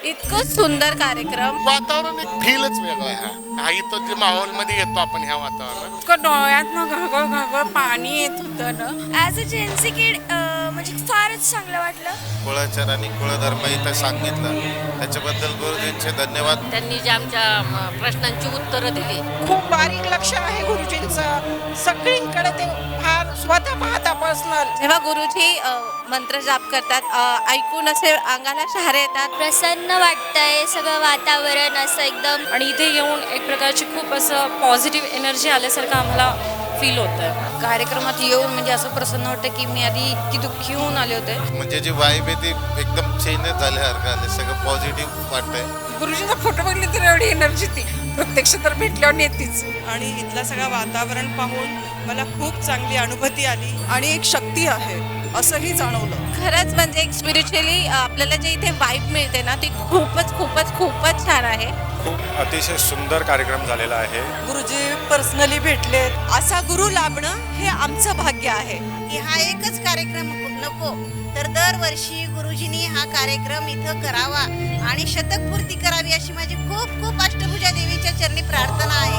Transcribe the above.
इतकं सुंदर कार्यक्रम. वातावरण एक फीलच वेगळं आहे. हा इथं जे माहोल मध्ये येतो आपण ह्या वातावरणात. इतकं डोळ्यातनं घागळ घागळ पाणी येत होतं ना. ॲज अ जेन्सी किड म्हणजे फारच चांगलं वाटलं. कुळाचार आणि कुळधर्म इथं सांगितलं, त्याच्याबद्दल गुरुजींचे धन्यवाद. त्यांनी जे आमच्या प्रश्नांची उत्तरं दिली. खूप बारीक लक्ष आहे गुरुजींचं. सगळीकडे ते फार स्वतः पाहता पर्सनल. जेव्हा गुरुजी मंत्र जाप करतात ऐकून असे अंगाला शहारे येतात. प्रसन्न वाटतंय सगळं वातावरण असं एकदम. आणि इथे येऊन एक प्रकारची खूप असं पॉझिटिव्ह एनर्जी आल्यासारखं आम्हाला फील होतं. कार्यक्रमात येऊन म्हणजे असं प्रसन्न वाटतं की मी आधी इतकी दुःखी होऊन आले होते. म्हणजे जी वाईब आहे ती एकदम चेंज झाल्यासारखं आले, सगळं पॉझिटिव्ह वाटतंय. गुरुजींचा फोटो बघितले तर एवढी एनर्जी ती प्रत्यक्ष तर भेटल्यावर येतेच. आणि इथलं सगळं वातावरण पाहून मला खूप चांगली अनुभूती आली आणि एक शक्ती आहे असंही जाणवलं. खरंच म्हणजे एक स्पिरिच्युअली आपल्याला जे इथे वाईब मिळते ना ती खूपच छान आहे. खूप अतिशय सुंदर कार्यक्रम झालेला आहे. गुरुजी पर्सनली भेटलेत. असा गुरु लाभणं हे आमचं भाग्य आहे. हा एकच कार्यक्रम नको तर दरवर्षी गुरुजींनी हा कार्यक्रम इथं करावा आणि शतकपूर्ती करावी अशी माझी खूप खूप अष्टभुजा देवीच्या चरणी प्रार्थना आहे.